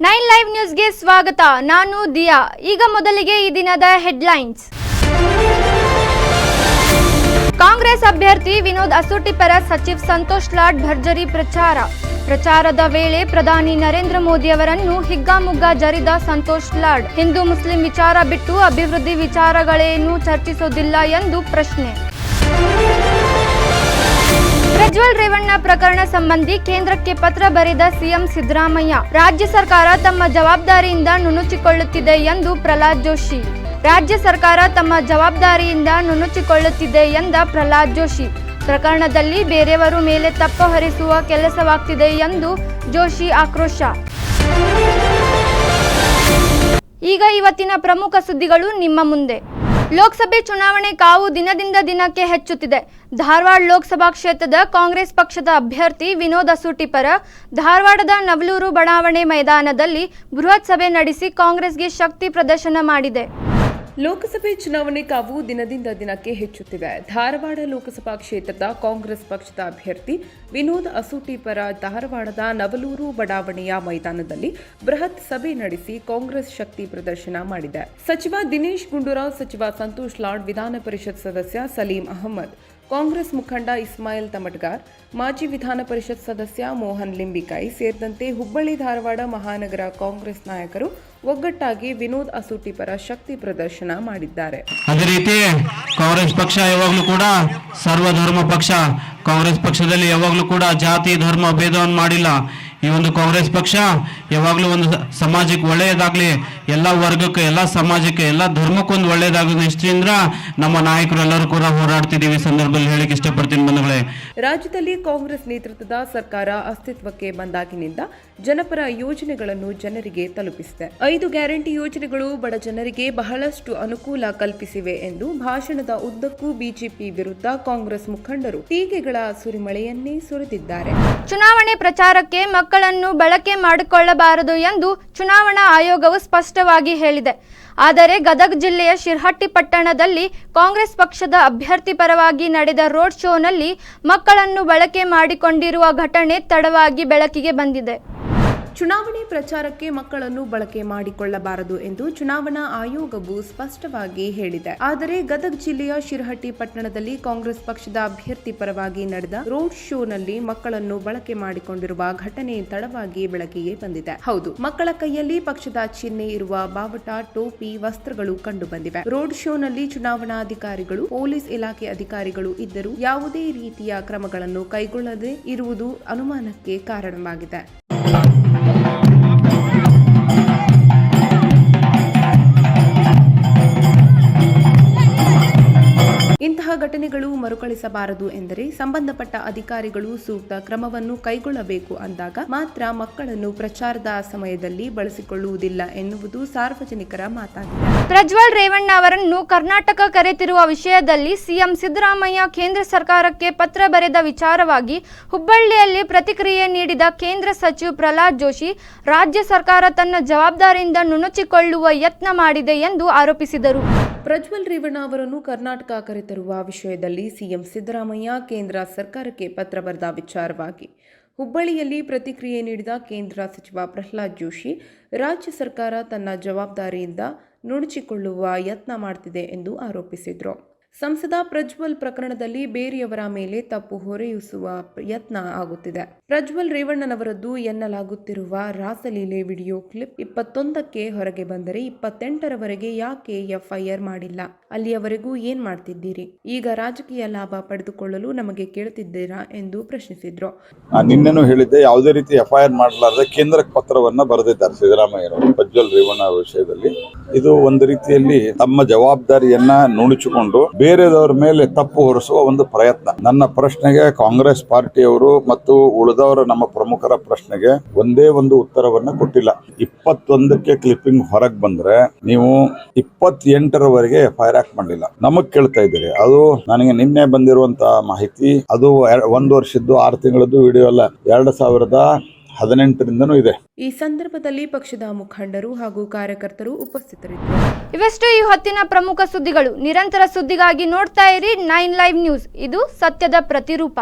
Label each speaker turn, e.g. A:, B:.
A: 9 live ನ್ಯೂಸ್ಗೆ ಸ್ವಾಗತ. ನಾನು ದಿಯಾ. ಈಗ ಮೊದಲಿಗೆ ಈ ದಿನದ ಹೆಡ್ಲೈನ್ಸ್. ಕಾಂಗ್ರೆಸ್ ಅಭ್ಯರ್ಥಿ ವಿನೋದ್ ಅಸೂಟಿ ಪರ ಸಚಿವ ಸಂತೋಷ್ ಲಾಡ್ ಭರ್ಜರಿ ಪ್ರಚಾರದ ವೇಳೆ ಪ್ರಧಾನಿ ನರೇಂದ್ರ ಮೋದಿ ಅವರನ್ನು ಹಿಗ್ಗಾಮುಗ್ಗಾ ಜರಿದ ಸಂತೋಷ್ ಲಾಡ್. ಹಿಂದೂ ಮುಸ್ಲಿಂ ವಿಚಾರ ಬಿಟ್ಟು ಅಭಿವೃದ್ಧಿ ವಿಚಾರಗಳೇನು ಚರ್ಚಿಸೋದಿಲ್ಲ ಎಂದು ಪ್ರಶ್ನೆ. ಪ್ರಜ್ವಲ್ ರೇವಣ್ಣ ಪ್ರಕರಣ ಸಂಬಂಧಿ ಕೇಂದ್ರಕ್ಕೆ ಪತ್ರ ಬರೆದ ಸಿಎಂ ಸಿದ್ದರಾಮಯ್ಯ. ರಾಜ್ಯ ಸರ್ಕಾರ ತಮ್ಮ ಜವಾಬ್ದಾರಿಯಿಂದ ನುಣುಚಿಕೊಳ್ಳುತ್ತಿದೆ ಎಂದು ಪ್ರಹ್ಲಾದ್ ಜೋಶಿ. ಎಂದ ಪ್ರಹ್ಲಾದ್ ಜೋಶಿ. ಪ್ರಕರಣದಲ್ಲಿ ಬೇರೆಯವರು ಮೇಲೆ ತಪ್ಪು ಹೊರಿಸುವ ಕೆಲಸವಾಗ್ತಿದೆ ಎಂದು ಜೋಶಿ ಆಕ್ರೋಶ. ಈಗ ಇವತ್ತಿನ ಪ್ರಮುಖ ಸುದ್ದಿಗಳು ನಿಮ್ಮ ಮುಂದೆ. ಲೋಕಸಭೆ ಚುನಾವಣೆ ಕಾವು ದಿನದಿಂದ ದಿನಕ್ಕೆ ಹೆಚ್ಚುತ್ತಿದೆ. ಧಾರವಾಡ ಲೋಕಸಭಾ ಕ್ಷೇತ್ರದ ಕಾಂಗ್ರೆಸ್ ಪಕ್ಷದ ಅಭ್ಯರ್ಥಿ ವಿನೋದ್ ಅಸೂಟಿ ಪರ ಧಾರವಾಡದ ನವಲೂರು ಬಡಾವಣೆ ಮೈದಾನದಲ್ಲಿ ಬೃಹತ್ ಸಭೆ ನಡೆಸಿ ಕಾಂಗ್ರೆಸ್ಗೆ ಶಕ್ತಿ ಪ್ರದರ್ಶನ ಮಾಡಿದೆ.
B: ಲೋಕಸಭೆ ಚುನಾವಣೆ ಕಾವು ದಿನದಿಂದ ದಿನಕ್ಕೆ ಹೆಚ್ಚುತ್ತಿದೆ. ಧಾರವಾಡ ಲೋಕಸಭಾ ಕ್ಷೇತ್ರದ ಕಾಂಗ್ರೆಸ್ ಪಕ್ಷದ ಅಭ್ಯರ್ಥಿ ವಿನೋದ್ ಅಸೂಟಿ ಪರ ಧಾರವಾಡದ ನವಲೂರು ಬಡಾವಣೆಯ ಮೈದಾನದಲ್ಲಿ ಬೃಹತ್ ಸಭೆ ನಡೆಸಿ ಕಾಂಗ್ರೆಸ್ ಶಕ್ತಿ ಪ್ರದರ್ಶನ ಮಾಡಿದೆ. ಸಚಿವ ದಿನೇಶ್ ಗುಂಡೂರಾವ್, ಸಚಿವ ಸಂತೋಷ್ ಲಾಡ್, ವಿಧಾನ ಪರಿಷತ್ ಸದಸ್ಯ ಸಲೀಂ ಅಹಮದ್, ಕಾಂಗ್ರೆಸ್ ಮುಖಂಡ ಇಸ್ಮಾಯಿಲ್ ತಮಟ್ಗಾರ್, ಮಾಜಿ ವಿಧಾನ ಪರಿಷತ್ ಸದಸ್ಯ ಮೋಹನ್ ಲಿಂಬಿಕಾಯಿ ಸೇರಿದಂತೆ ಹುಬ್ಬಳ್ಳಿ ಧಾರವಾಡ ಮಹಾನಗರ ಕಾಂಗ್ರೆಸ್ ನಾಯಕರು ಒಗ್ಗಟ್ಟಾಗಿ ವಿನೋದ್ ಅಸೂಟಿ ಪರ ಶಕ್ತಿ ಪ್ರದರ್ಶನ ಮಾಡಿದ್ದಾರೆ.
C: ಅದೇ ರೀತಿ ಕಾಂಗ್ರೆಸ್ ಪಕ್ಷ ಯಾವಾಗಲೂ ಕೂಡ ಸರ್ವಧರ್ಮ ಪಕ್ಷ. ಕಾಂಗ್ರೆಸ್ ಪಕ್ಷದಲ್ಲಿ ಯಾವಾಗಲೂ ಕೂಡ ಜಾತಿ ಧರ್ಮ ಭೇದವನ್ನು ಮಾಡಿಲ್ಲ. ಈ ಒಂದು ಕಾಂಗ್ರೆಸ್ ಪಕ್ಷ ಯಾವಾಗಲೂ ಒಂದು ಸಮಾಜಕ್ಕೆ ಒಳ್ಳೆಯದಾಗಲಿ, ಎಲ್ಲ ವರ್ಗಕ್ಕೆ, ಎಲ್ಲ ಸಮಾಜಕ್ಕೆ, ಎಲ್ಲ ಧರ್ಮಕ್ಕೊಂದು ಒಳ್ಳೆಯದಾಗಲಿ ದೃಷ್ಟಿಯಿಂದ ನಮ್ಮ ನಾಯಕರು ಎಲ್ಲರೂ ಕೂಡ ಹೋರಾಡ್ತಿದ್ದೀವಿ. ಸಂದರ್ಭದಲ್ಲಿ ಹೇಳಿಕ್ಕೆ ಇಷ್ಟಪಡ್ತೀನಿ ಬಂಧುಗಳೇ.
B: ರಾಜ್ಯದಲ್ಲಿ ಕಾಂಗ್ರೆಸ್ ನೇತೃತ್ವದ ಸರ್ಕಾರ ಅಸ್ತಿತ್ವಕ್ಕೆ ಬಂದಾಗಿನಿಂದ ಜನಪರ ಯೋಜನೆಗಳನ್ನು ಜನರಿಗೆ ತಲುಪಿಸಿದೆ. 5 ಗ್ಯಾರಂಟಿ ಯೋಜನೆಗಳು ಬಡ ಜನರಿಗೆ ಬಹಳಷ್ಟು ಅನುಕೂಲ ಕಲ್ಪಿಸಿವೆ ಎಂದು ಭಾಷಣದ ಉದ್ದಕ್ಕೂ ಬಿಜೆಪಿ ವಿರುದ್ಧ ಕಾಂಗ್ರೆಸ್ ಮುಖಂಡರು ಟೀಕೆಗಳ ಸುರಿಮಳೆಯನ್ನೇ ಸುರಿದಿದ್ದಾರೆ.
A: ಚುನಾವಣೆ ಪ್ರಚಾರಕ್ಕೆ ಮಕ್ಕಳನ್ನು ಬಳಕೆ ಮಾಡಿಕೊಳ್ಳಬಾರದು ಎಂದು ಚುನಾವಣಾ ಆಯೋಗವು ಸ್ಪಷ್ಟವಾಗಿ ಹೇಳಿದೆ. ಆದರೆ ಗದಗ ಜಿಲ್ಲೆಯ ಶಿರಹಟ್ಟಿ ಪಟ್ಟಣದಲ್ಲಿ ಕಾಂಗ್ರೆಸ್ ಪಕ್ಷದ ಅಭ್ಯರ್ಥಿ ಪರವಾಗಿ ನಡೆದ ರೋಡ್ ಶೋನಲ್ಲಿ ಮಕ್ಕಳನ್ನು ಬಳಕೆ ಮಾಡಿಕೊಂಡಿರುವ ಘಟನೆ ತಡವಾಗಿ ಬೆಳಕಿಗೆ ಬಂದಿದೆ.
B: ಚುನಾವಣೆ ಪ್ರಚಾರಕ್ಕೆ ಮಕ್ಕಳನ್ನು ಬಳಕೆ ಮಾಡಿಕೊಳ್ಳಬಾರದು ಎಂದು ಚುನಾವಣಾ ಆಯೋಗವು ಸ್ಪಷ್ಟವಾಗಿ ಹೇಳಿದೆ. ಆದರೆ ಗದಗ ಜಿಲ್ಲೆಯ ಶಿರಹಟ್ಟಿ ಪಟ್ಟಣದಲ್ಲಿ ಕಾಂಗ್ರೆಸ್ ಪಕ್ಷದ ಅಭ್ಯರ್ಥಿ ಪರವಾಗಿ ನಡೆದ ರೋಡ್ ಶೋನಲ್ಲಿ ಮಕ್ಕಳನ್ನು ಬಳಕೆ ಮಾಡಿಕೊಂಡಿರುವ ಘಟನೆ ತಡವಾಗಿ ಬೆಳಕಿಗೆ ಬಂದಿದೆ. ಹೌದು, ಮಕ್ಕಳ ಕೈಯಲ್ಲಿ ಪಕ್ಷದ ಚಿಹ್ನೆ ಇರುವ ಬಾವುಟ, ಟೋಪಿ, ವಸ್ತ್ರಗಳು ಕಂಡು ಬಂದಿವೆ. ರೋಡ್ ಶೋನಲ್ಲಿ ಚುನಾವಣಾಧಿಕಾರಿಗಳು, ಪೊಲೀಸ್ ಇಲಾಖೆ ಅಧಿಕಾರಿಗಳು ಇದ್ದರೂ ಯಾವುದೇ ರೀತಿಯ ಕ್ರಮಗಳನ್ನು ಕೈಗೊಳ್ಳದೆ ಇರುವುದು ಅನುಮಾನಕ್ಕೆ ಕಾರಣವಾಗಿದೆ. ಇಂತಹ ಘಟನೆಗಳು ಮರುಕಳಿಸಬಾರದು ಎಂದರೆ ಸಂಬಂಧಪಟ್ಟ ಅಧಿಕಾರಿಗಳು ಸೂಕ್ತ ಕ್ರಮವನ್ನು ಕೈಗೊಳ್ಳಬೇಕು ಅಂದಾಗ ಮಾತ್ರ ಮಕ್ಕಳನ್ನು ಪ್ರಚಾರದ ಸಮಯದಲ್ಲಿ ಬಳಸಿಕೊಳ್ಳುವುದಿಲ್ಲ ಎನ್ನುವುದು ಸಾರ್ವಜನಿಕರ ಮಾತಾಗಿದೆ.
A: ಪ್ರಜ್ವಲ್ ರೇವಣ್ಣ ಅವರನ್ನು ಕರ್ನಾಟಕ ಕರೆತಿರುವ ವಿಷಯದಲ್ಲಿ ಸಿಎಂ ಸಿದ್ದರಾಮಯ್ಯ ಕೇಂದ್ರ ಸರ್ಕಾರಕ್ಕೆ ಪತ್ರ ಬರೆದ ವಿಚಾರವಾಗಿ ಹುಬ್ಬಳ್ಳಿಯಲ್ಲಿ ಪ್ರತಿಕ್ರಿಯೆ ನೀಡಿದ ಕೇಂದ್ರ ಸಚಿವ ಪ್ರಹ್ಲಾದ್ ಜೋಶಿ, ರಾಜ್ಯ ಸರ್ಕಾರ ತನ್ನ ಜವಾಬ್ದಾರಿಯಿಂದ ನುಣುಚಿಕೊಳ್ಳುವ ಯತ್ನ ಮಾಡಿದೆ ಎಂದು ಆರೋಪಿಸಿದರು.
B: ಪ್ರಜ್ವಲ್ ರೇವಣ್ಣ ಅವರನ್ನು ಕರ್ನಾಟಕ ಕರೆತರುವ ವಿಷಯದಲ್ಲಿ ಸಿಎಂ ಸಿದ್ದರಾಮಯ್ಯ ಕೇಂದ್ರ ಸರ್ಕಾರಕ್ಕೆ ಪತ್ರ ಬರೆದ ವಿಚಾರವಾಗಿ ಹುಬ್ಬಳ್ಳಿಯಲ್ಲಿ ಪ್ರತಿಕ್ರಿಯೆ ನೀಡಿದ ಕೇಂದ್ರ ಸಚಿವ ಪ್ರಹ್ಲಾದ್ ಜೋಶಿ, ರಾಜ್ಯ ಸರ್ಕಾರ ತನ್ನ ಜವಾಬ್ದಾರಿಯಿಂದ ನುಣುಚಿಕೊಳ್ಳುವ ಯತ್ನ ಮಾಡ್ತಿದೆ ಎಂದು ಆರೋಪಿಸಿದರು. ಸಂಸದ ಪ್ರಜ್ವಲ್ ಪ್ರಕರಣದಲ್ಲಿ ಬೇರೆಯವರ ಮೇಲೆ ತಪ್ಪು ಹೊರೆಯಿಸುವ ಯತ್ನ ಆಗುತ್ತಿದೆ. ಪ್ರಜ್ವಲ್ ರೇವಣ್ಣನವರದ್ದು ಎನ್ನಲಾಗುತ್ತಿರುವ ರಾಸಲೀಲೆ ವಿಡಿಯೋ ಕ್ಲಿಪ್ 21ಕ್ಕೆ ಹೊರಗೆ ಬಂದರೆ 28ರವರೆಗೆ ಯಾಕೆ ಎಫ್ಐಆರ್ ಮಾಡಿಲ್ಲ? ಅಲ್ಲಿಯವರೆಗೂ ಏನ್ ಮಾಡ್ತಿದ್ದೀರಿ? ಈಗ ರಾಜಕೀಯ ಲಾಭ ಪಡೆದುಕೊಳ್ಳಲು ನಮಗೆ ಕೇಳುತ್ತಿದ್ದೀರಾ ಎಂದು ಪ್ರಶ್ನಿಸಿದ್ರು.
D: ನಿನ್ನೆನೂ ಹೇಳಿದ್ದೆ, ಯಾವುದೇ ರೀತಿ ಎಫ್ಐಆರ್ ಮಾಡಲಾರದೆ ಕೇಂದ್ರಕ್ಕೆ ಪತ್ರವನ್ನ ಬರೆದಿದ್ದಾರೆ ಸಿದ್ದರಾಮಯ್ಯರು ಪ್ರಜ್ವಲ್ ರೇವಣ್ಣ ವಿಷಯದಲ್ಲಿ. ಇದು ಒಂದು ರೀತಿಯಲ್ಲಿ ತಮ್ಮ ಜವಾಬ್ದಾರಿಯನ್ನ ನುಣುಚಿಕೊಂಡು ಬೇರೆದವರ ಮೇಲೆ ತಪ್ಪು ಹೊರಿಸುವ ಒಂದು ಪ್ರಯತ್ನ. ನನ್ನ ಪ್ರಶ್ನೆಗೆ ಕಾಂಗ್ರೆಸ್ ಪಾರ್ಟಿಯವರು ಮತ್ತು ಉಳಿದವರ ನಮ್ಮ ಪ್ರಮುಖರ ಪ್ರಶ್ನೆಗೆ ಒಂದೇ ಒಂದು ಉತ್ತರವನ್ನ ಕೊಟ್ಟಿಲ್ಲ. 21ಕ್ಕೆ ಕ್ಲಿಪ್ಪಿಂಗ್ ಹೊರಗೆ ಬಂದ್ರೆ ನೀವು 28ರವರೆಗೆ ಎಫ್ಐಆರ್ ಮಾಡಲಿಲ್ಲ. ನಮಗ್ ಕೇಳ್ತಾ ಇದ್ದೀರಿ. ಅದು ನನಗೆ ನಿನ್ನೆ ಬಂದಿರುವಂತ ಮಾಹಿತಿ, ಅದು 1 ವರ್ಷದ್ದು 6 ತಿಂಗಳದ್ದು ವಿಡಿಯೋ ಅಲ್ಲ, 2018ರಿಂದನೂ ಇದೆ.
B: ಈ ಸಂದರ್ಭದಲ್ಲಿ ಪಕ್ಷದ ಮುಖಂಡರು ಹಾಗೂ ಕಾರ್ಯಕರ್ತರು ಉಪಸ್ಥಿತರಿದ್ದರು.
A: ಇವೆಷ್ಟು ಈ ಹೊತ್ತಿನ ಪ್ರಮುಖ ಸುದ್ದಿಗಳು. ನಿರಂತರ ಸುದ್ದಿಗಾಗಿ ನೋಡ್ತಾ ಇರಿ 9 ಲೈವ್ ನ್ಯೂಸ್. ಇದು ಸತ್ಯದ ಪ್ರತಿರೂಪ.